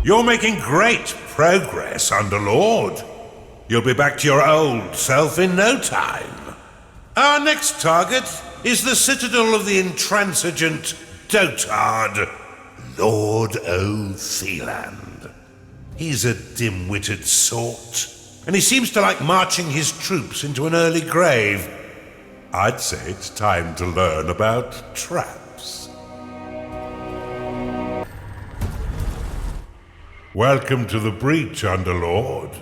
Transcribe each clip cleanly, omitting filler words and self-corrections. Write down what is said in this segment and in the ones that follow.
You're making great progress, Underlord. You'll be back to your old self in no time. Our next target is the citadel of the intransigent dotard, Lord O'Theland. He's a dim-witted sort, and he seems to like marching his troops into an early grave. I'd say it's time to learn about traps. Welcome to the breach, Underlord.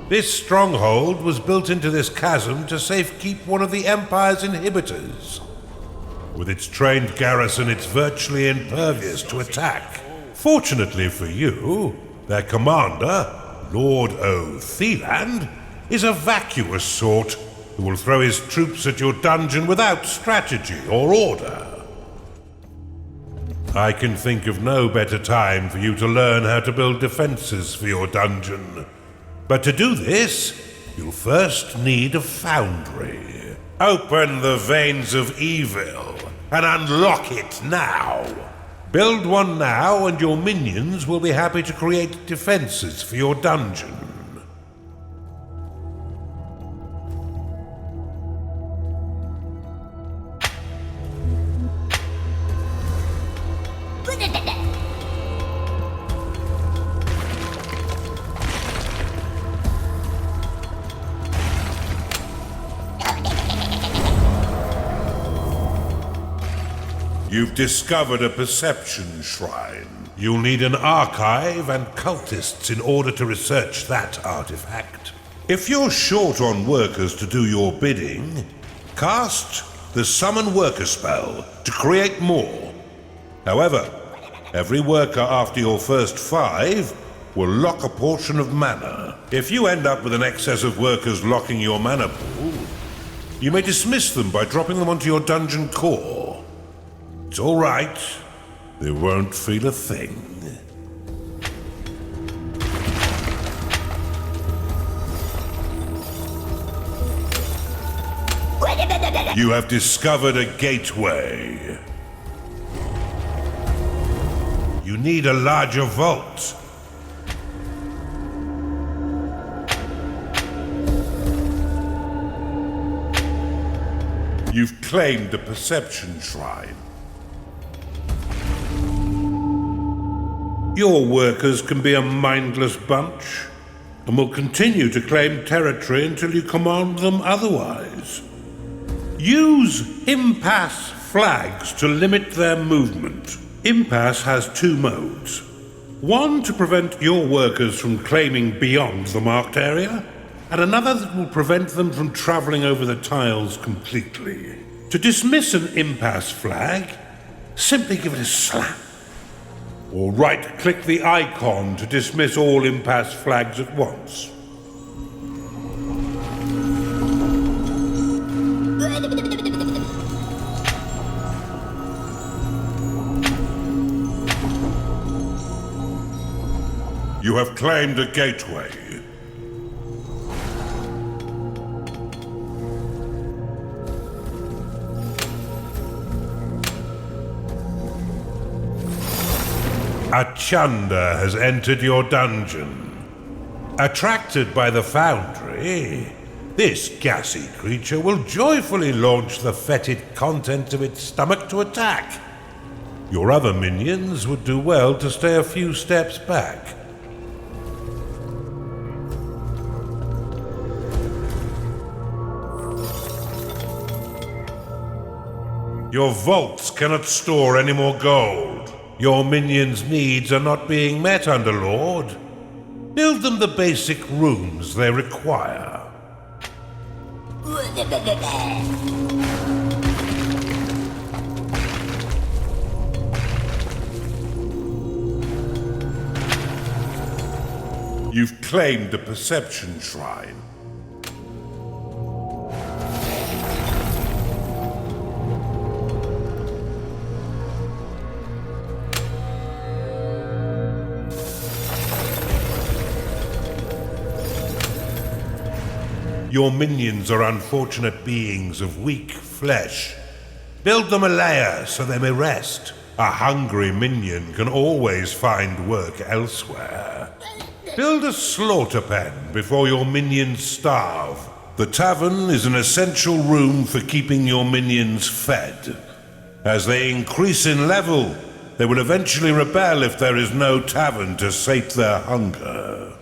This stronghold was built into this chasm to safekeep one of the Empire's inhibitors. With its trained garrison, it's virtually impervious to attack. Fortunately for you, their commander, Lord O'Theland, is a vacuous sort who will throw his troops at your dungeon without strategy or order. I can think of no better time for you to learn how to build defenses for your dungeon. But to do this, you'll first need a foundry. Open the veins of evil and unlock it now. Build one now and your minions will be happy to create defenses for your dungeon. You've discovered a perception shrine. You'll need an archive and cultists in order to research that artifact. If you're short on workers to do your bidding, cast the Summon Worker spell to create more. However, every worker after your first 5 will lock a portion of mana. If you end up with an excess of workers locking your mana pool, you may dismiss them by dropping them onto your dungeon core. It's all right. They won't feel a thing. You have discovered a gateway. You need a larger vault. You've claimed a perception shrine. Your workers can be a mindless bunch, and will continue to claim territory until you command them otherwise. Use impasse flags to limit their movement. Impasse has 2 modes. One to prevent your workers from claiming beyond the marked area, and another that will prevent them from traveling over the tiles completely. To dismiss an impasse flag, simply give it a slap. Or right-click the icon to dismiss all impasse flags at once. You have claimed a gateway. A Chunder has entered your dungeon. Attracted by the foundry, this gassy creature will joyfully launch the fetid contents of its stomach to attack. Your other minions would do well to stay a few steps back. Your vaults cannot store any more gold. Your minions' needs are not being met, Underlord. Build them the basic rooms they require. You've claimed a perception shrine. Your minions are unfortunate beings of weak flesh. Build them a lair so they may rest. A hungry minion can always find work elsewhere. Build a slaughter pen before your minions starve. The tavern is an essential room for keeping your minions fed. As they increase in level, they will eventually rebel if there is no tavern to sate their hunger.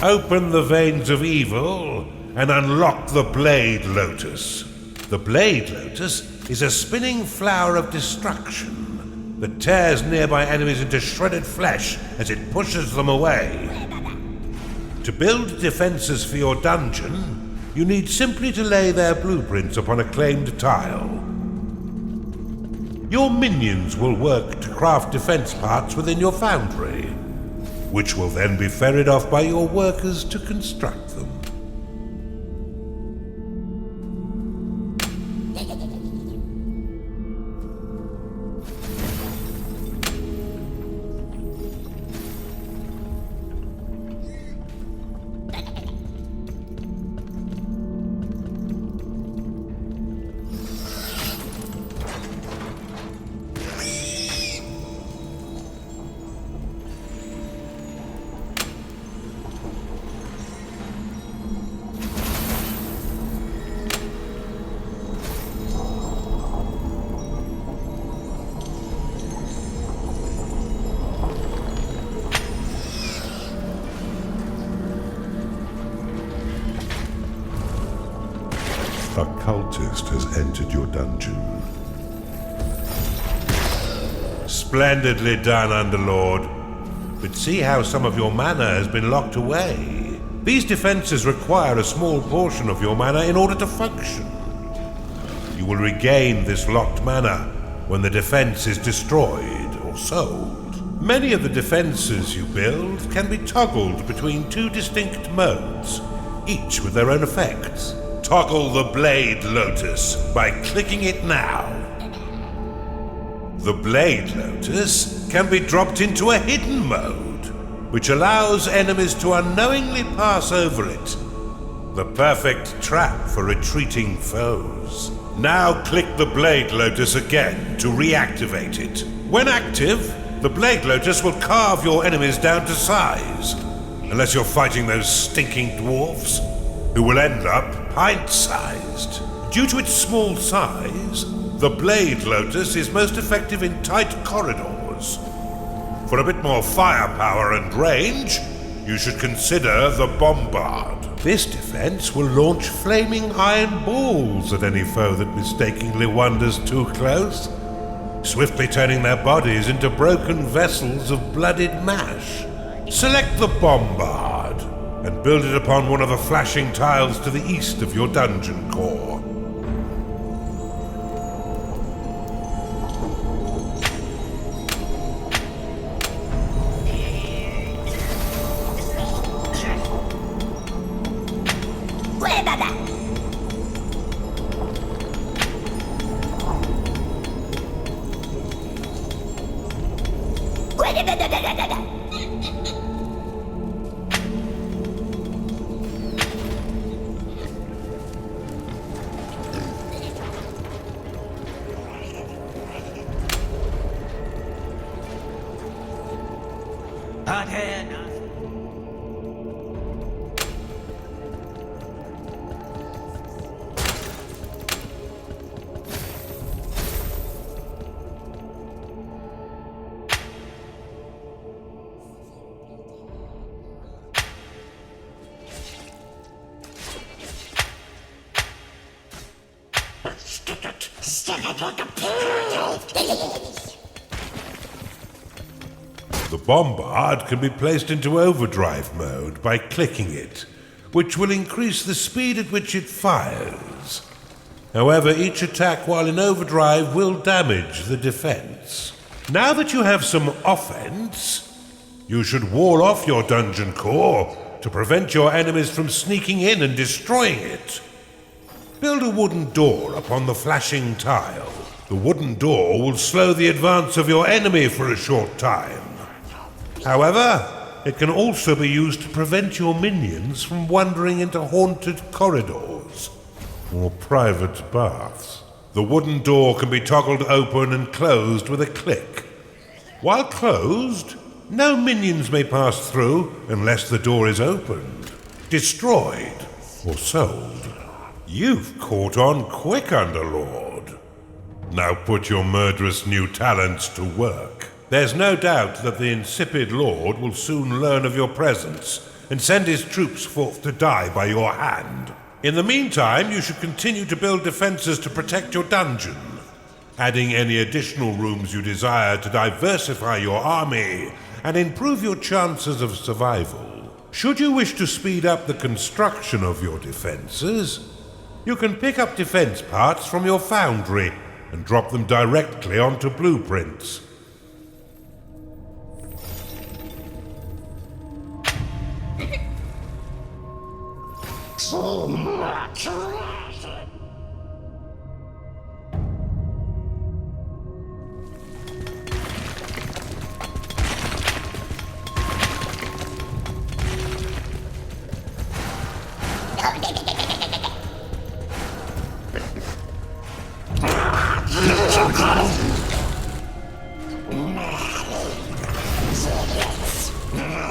Open the veins of evil and unlock the Blade Lotus. The Blade Lotus is a spinning flower of destruction that tears nearby enemies into shredded flesh as it pushes them away. To build defenses for your dungeon, you need simply to lay their blueprints upon a claimed tile. Your minions will work to craft defense parts within your foundry, which will then be ferried off by your workers to construct them. A cultist has entered your dungeon. Splendidly done, Underlord. But see how some of your mana has been locked away. These defenses require a small portion of your mana in order to function. You will regain this locked mana when the defense is destroyed or sold. Many of the defenses you build can be toggled between two distinct modes, each with their own effects. Toggle the Blade Lotus by clicking it now. The Blade Lotus can be dropped into a hidden mode, which allows enemies to unknowingly pass over it. The perfect trap for retreating foes. Now click the Blade Lotus again to reactivate it. When active, the Blade Lotus will carve your enemies down to size, unless you're fighting those stinking dwarfs, who will end up pint-sized. Due to its small size, the Blade Lotus is most effective in tight corridors. For a bit more firepower and range, you should consider the Bombard. This defense will launch flaming iron balls at any foe that mistakenly wanders too close, swiftly turning their bodies into broken vessels of blooded mash. Select the Bombard and build it upon one of the flashing tiles to the east of your dungeon core. The Bombard can be placed into overdrive mode by clicking it, which will increase the speed at which it fires. However, each attack while in overdrive will damage the defense. Now that you have some offense, you should wall off your dungeon core to prevent your enemies from sneaking in and destroying it. Build a wooden door upon the flashing tile. The wooden door will slow the advance of your enemy for a short time. However, it can also be used to prevent your minions from wandering into haunted corridors or private baths. The wooden door can be toggled open and closed with a click. While closed, no minions may pass through unless the door is opened, destroyed, or sold. You've caught on quick, Underlord. Now put your murderous new talents to work. There's no doubt that the insipid Lord will soon learn of your presence and send his troops forth to die by your hand. In the meantime, you should continue to build defenses to protect your dungeon, adding any additional rooms you desire to diversify your army and improve your chances of survival. Should you wish to speed up the construction of your defenses, you can pick up defense parts from your foundry and drop them directly onto blueprints.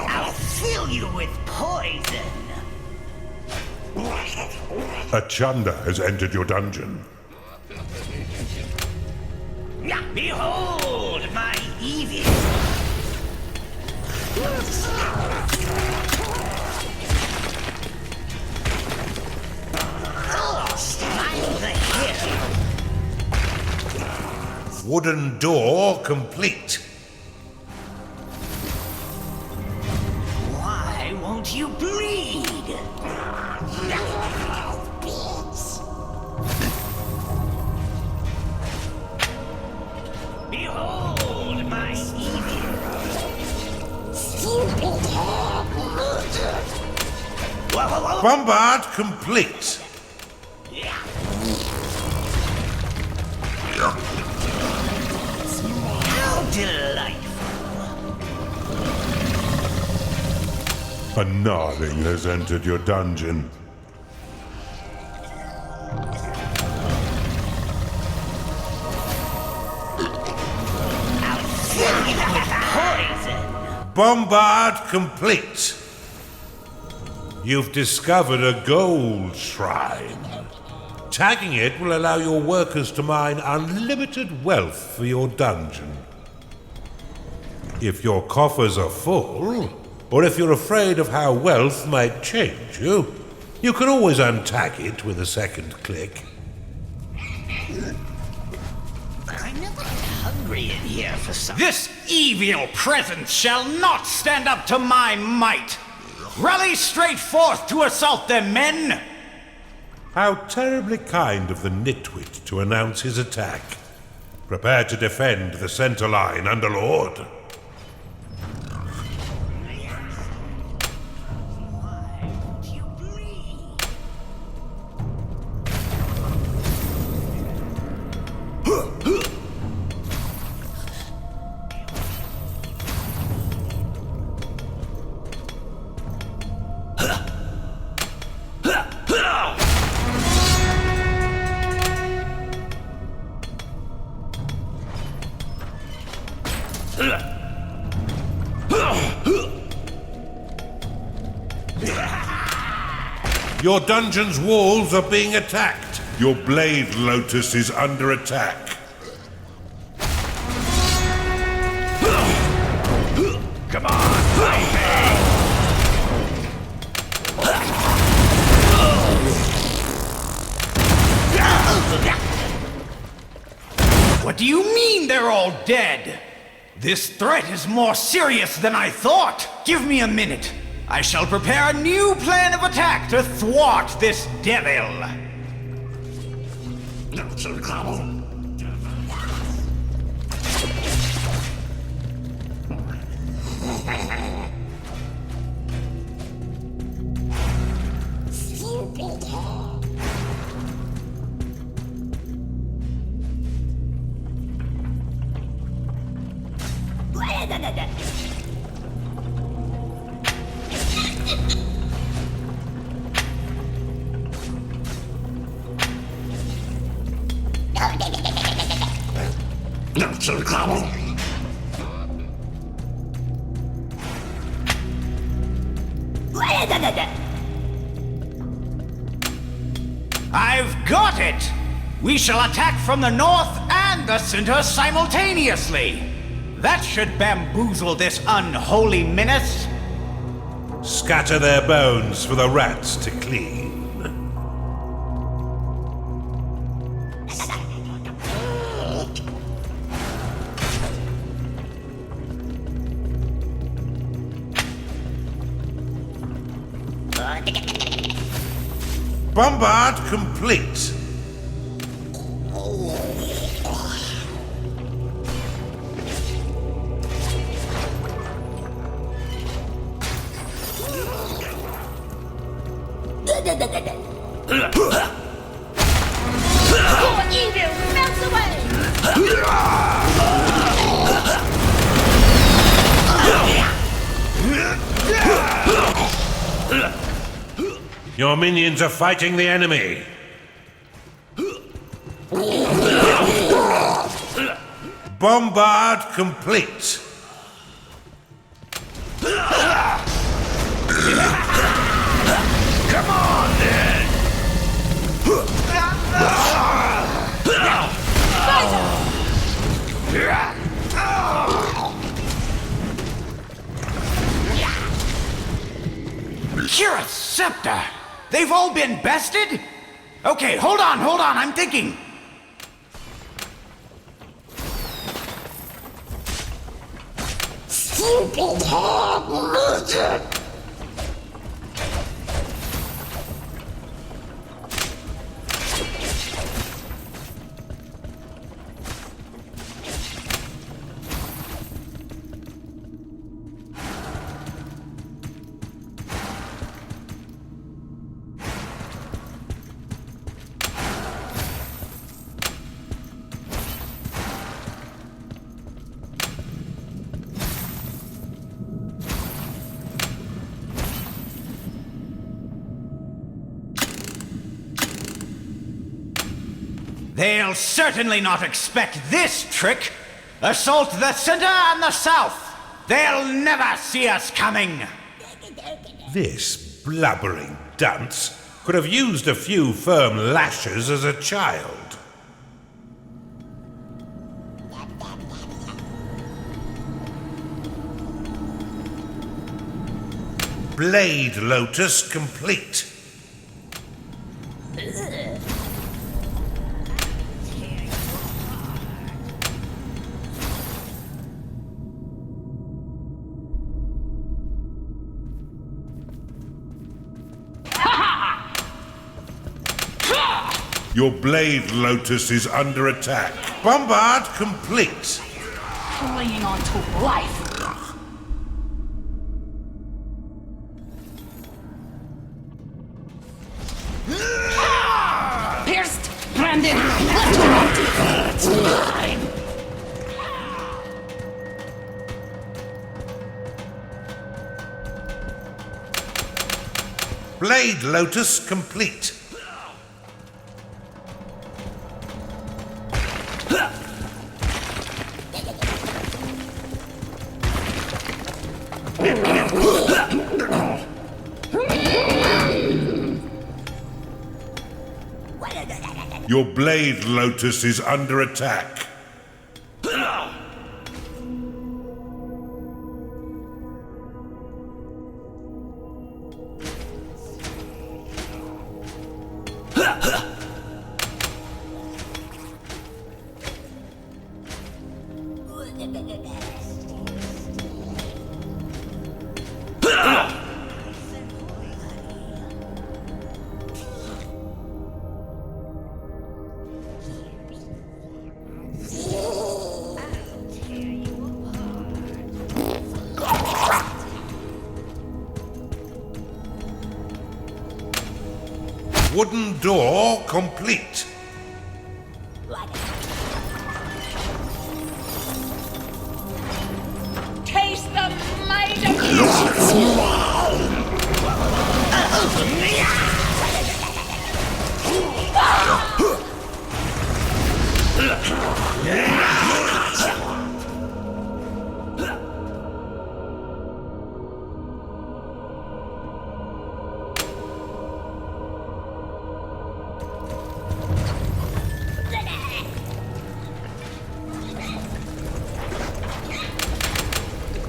I'll fill you with poison. A Chunda has entered your dungeon. Behold my evil. Smile the hill. Wooden door complete. Why won't you bleed? Behold my evil. Stupid head. Bombard complete. How delightful. A Gnarling has entered your dungeon. Poison. Bombard complete. You've discovered a gold shrine. Tagging it will allow your workers to mine unlimited wealth for your dungeon. If your coffers are full, or if you're afraid of how wealth might change you, you can always untag it with a second click. I'm not hungry in here for some. This evil presence shall not stand up to my might. Rally straight forth to assault them, men! How terribly kind of the nitwit to announce his attack. Prepare to defend the center line, Underlord. Why won't you bleed? Your dungeon's walls are being attacked. Your blade lotus is under attack. Come on, fight me! What do you mean they're all dead? This threat is more serious than I thought. Give me a minute. I shall prepare a new plan of attack to thwart this devil. I've got it! We shall attack from the north and the center simultaneously! That should bamboozle this unholy menace! Scatter their bones for the rats to clean. Bombard complete. Your evil melts away! Your minions are fighting the enemy. Bombard complete. Come on, then! You're a scepter! They've all been bested? Okay, hold on, I'm thinking. Stupid hog murdered! They'll certainly not expect this trick. Assault the center and the south. They'll never see us coming. This blubbering dunce could have used a few firm lashes as a child. Blade Lotus complete. Your Blade Lotus is under attack. Bombard complete. Clinging on to life! Pierced! Brandon! It's mine! Blade Lotus complete. Your Blade Lotus is under attack. Wooden door complete.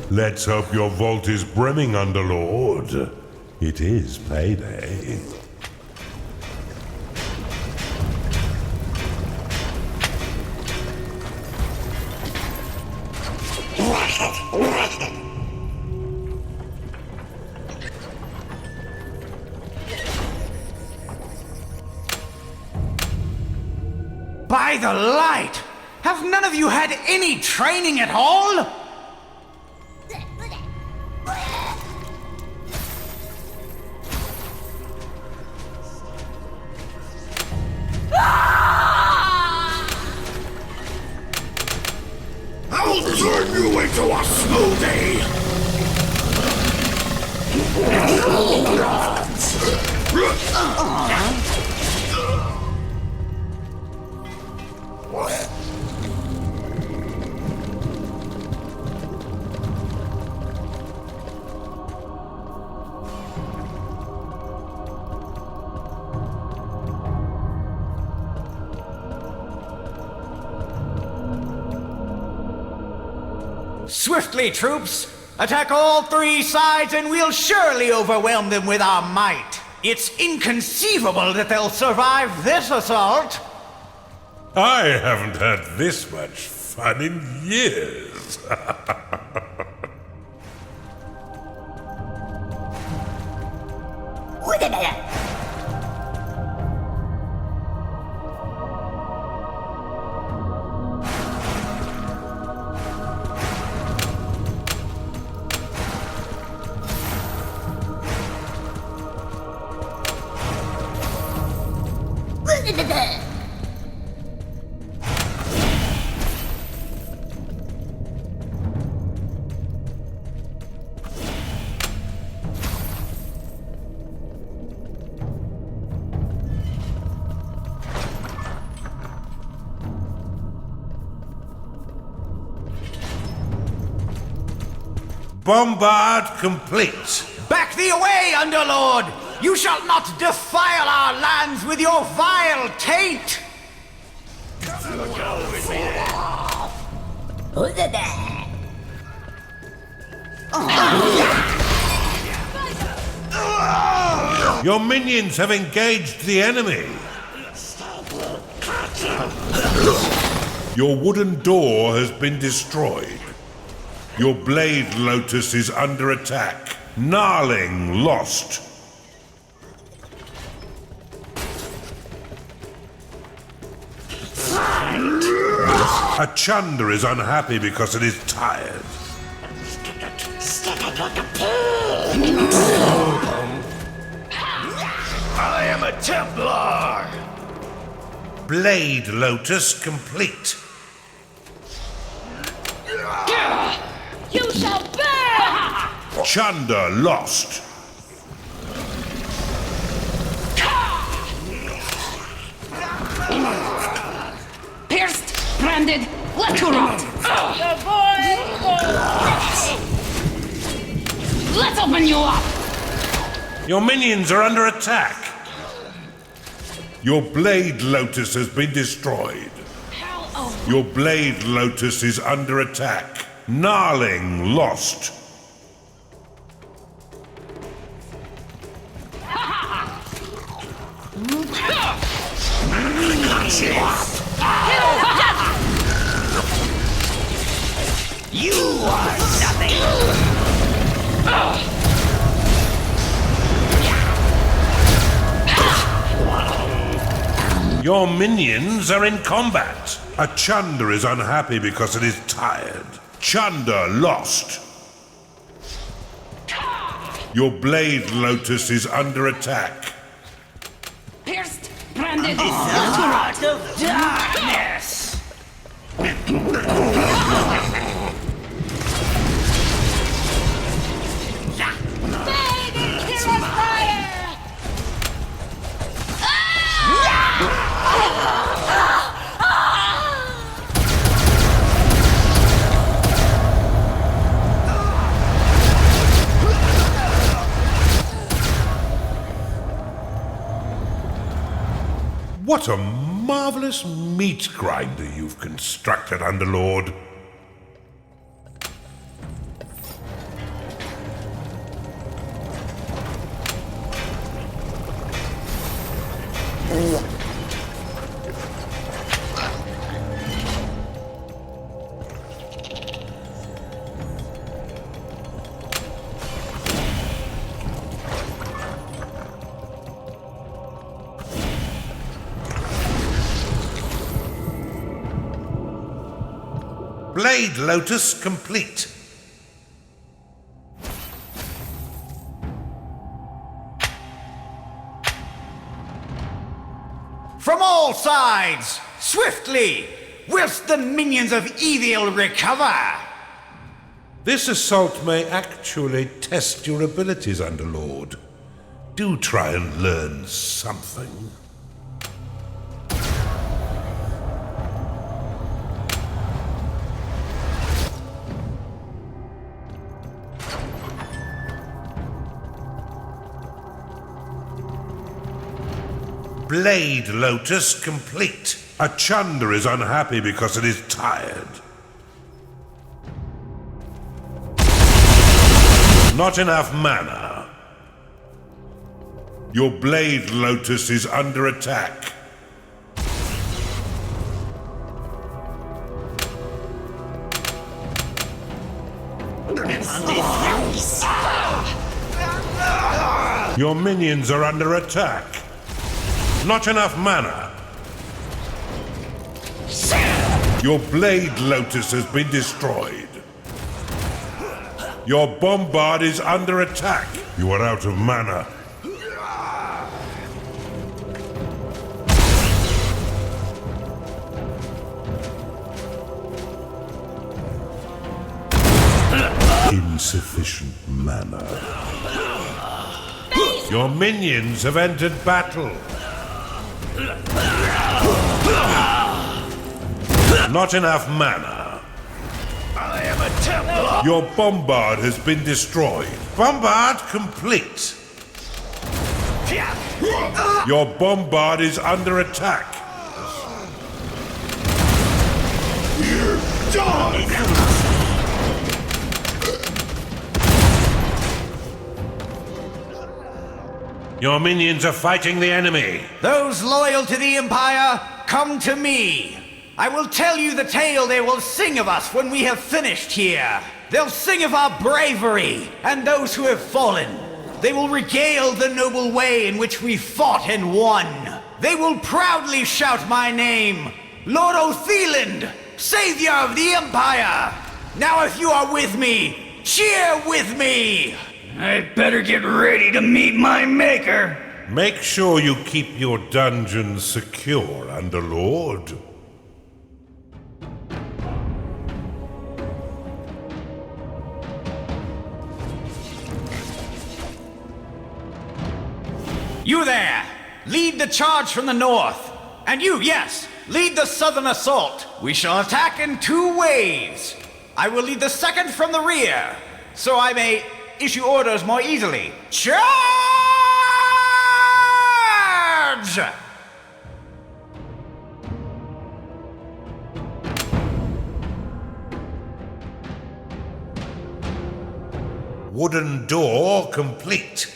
Let's hope your vault is brimming, Underlord. It is payday. By the light! Have none of you had any training at all? I'll turn you into a smoothie! Swiftly, troops! Attack all three sides and we'll surely overwhelm them with our might. It's inconceivable that they'll survive this assault. I haven't had this much fun in years. Bombard complete. Back thee away, Underlord! You shall not defile our lands with your vile taint! Your minions have engaged the enemy. Your wooden door has been destroyed. Your blade lotus is under attack. Gnarling lost. A Chunder is unhappy because it is tired. I am a Templar! Blade lotus complete. You shall burn! Chunder lost. Pierced, branded, let to rot! Let's open you up! Your minions are under attack. Your blade lotus has been destroyed. Your blade lotus is under attack. Gnarling lost. You are nothing! Your minions are in combat. A Chunder is unhappy because it is tired. Chunder lost. Your blade lotus is under attack. Pierced, branded, Heart of darkness! What a marvelous meat grinder you've constructed, Underlord. Blade Lotus complete. From all sides, swiftly, whilst the minions of evil recover. This assault may actually test your abilities, Underlord. Do try and learn something. Blade Lotus complete. A Chunder is unhappy because it is tired. Not enough mana. Your Blade Lotus is under attack. Your minions are under attack. Not enough mana. Your Blade Lotus has been destroyed. Your Bombard is under attack. You are out of mana. Insufficient mana. Your minions have entered battle. Not enough mana. I am a Templar. Your Bombard has been destroyed. Bombard complete. Your Bombard is under attack. You're done. Your minions are fighting the enemy. Those loyal to the Empire, come to me. I will tell you the tale they will sing of us when we have finished here. They'll sing of our bravery and those who have fallen. They will regale the noble way in which we fought and won. They will proudly shout my name, Lord Otheland, Savior of the Empire. Now if you are with me, cheer with me. I'd better get ready to meet my maker. Make sure you keep your dungeon secure, Underlord. You there! Lead the charge from the north. And you, yes, lead the southern assault. We shall attack in 2 ways. I will lead the second from the rear, so I may issue orders more easily. Charge! Wooden door complete.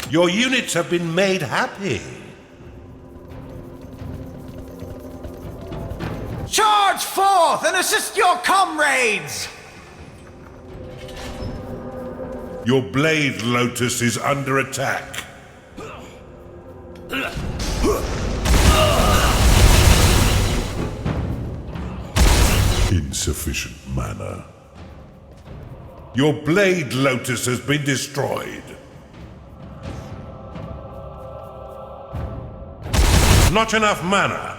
Your units have been made happy. Charge forth and assist your comrades! Your Blade Lotus is under attack. Insufficient mana. Your Blade Lotus has been destroyed. Not enough mana.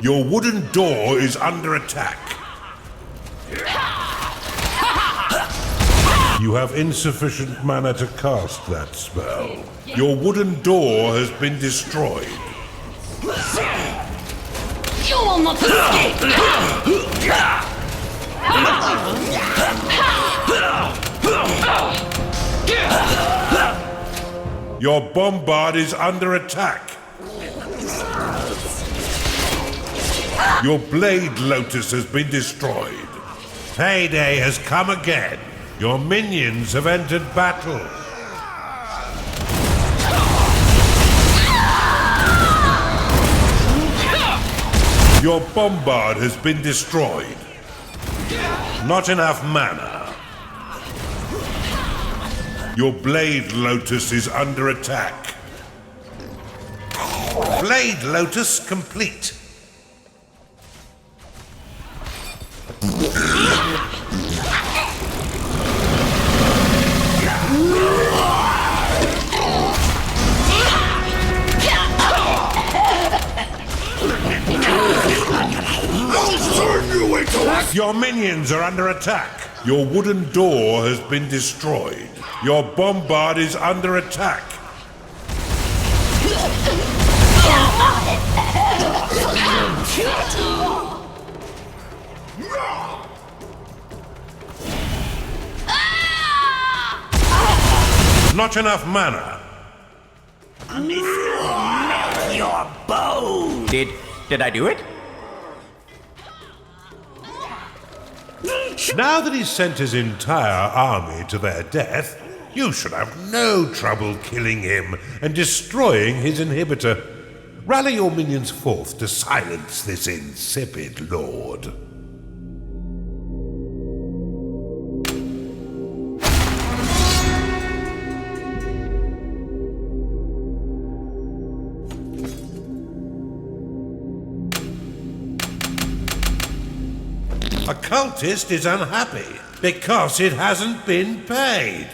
Your wooden door is under attack. You have insufficient mana to cast that spell. Your wooden door has been destroyed. You will not escape! Your bombard is under attack. Your blade lotus has been destroyed. Payday has come again. Your minions have entered battle. Your bombard has been destroyed. Not enough mana. Your blade lotus is under attack. Blade lotus complete. Your minions are under attack. Your wooden door has been destroyed. Your bombard is under attack. Not enough mana. Your bow! Did I do it? Now that he's sent his entire army to their death, you should have no trouble killing him and destroying his inhibitor. Rally your minions forth to silence this insipid lord. A cultist is unhappy because it hasn't been paid.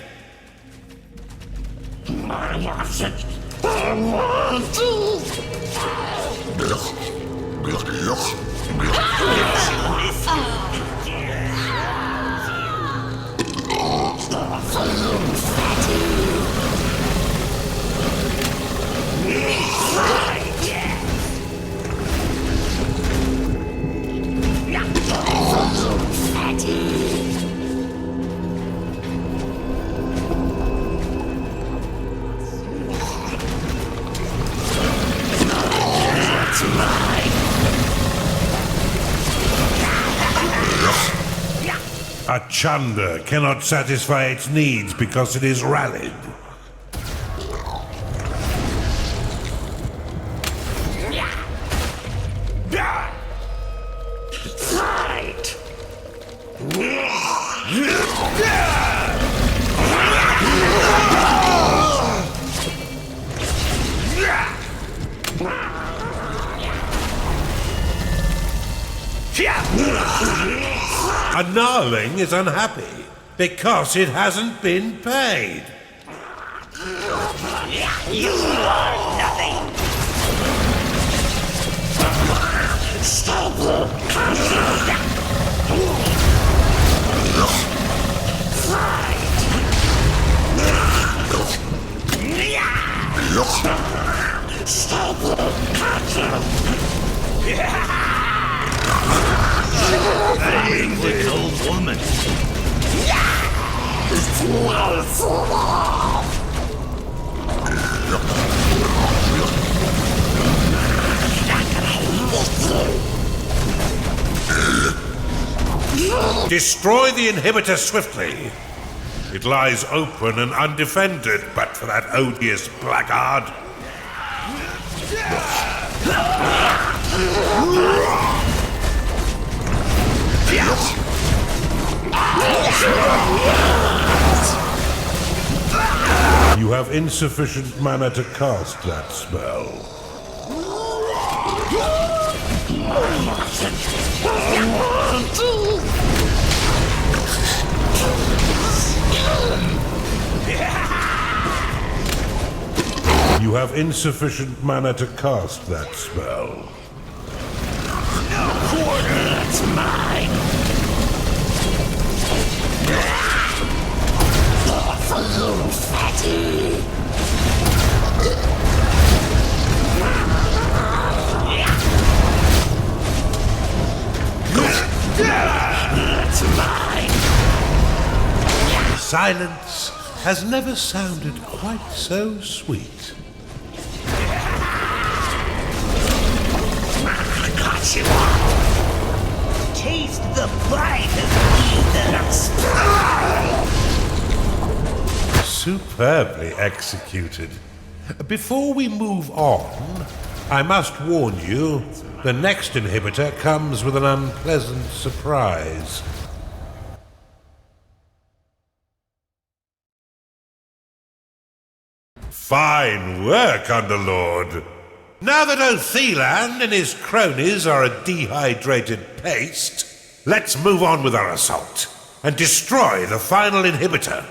A chunder cannot satisfy its needs because it is rallied. Fight! A gnarling is unhappy because it hasn't been paid. You are nothing! Stop That English old woman. Destroy the inhibitor swiftly. It lies open and undefended, but for that odious blackguard. You have insufficient mana to cast that spell. You have insufficient mana to cast that spell. That's mine! Buffalo fatty! That's mine! Silence has never sounded quite so sweet. I got you. Taste the bite of ether. Superbly executed. Before we move on, I must warn you, the next inhibitor comes with an unpleasant surprise. Fine work, Underlord. Now that Othelan and his cronies are a dehydrated paste, let's move on with our assault and destroy the final inhibitor.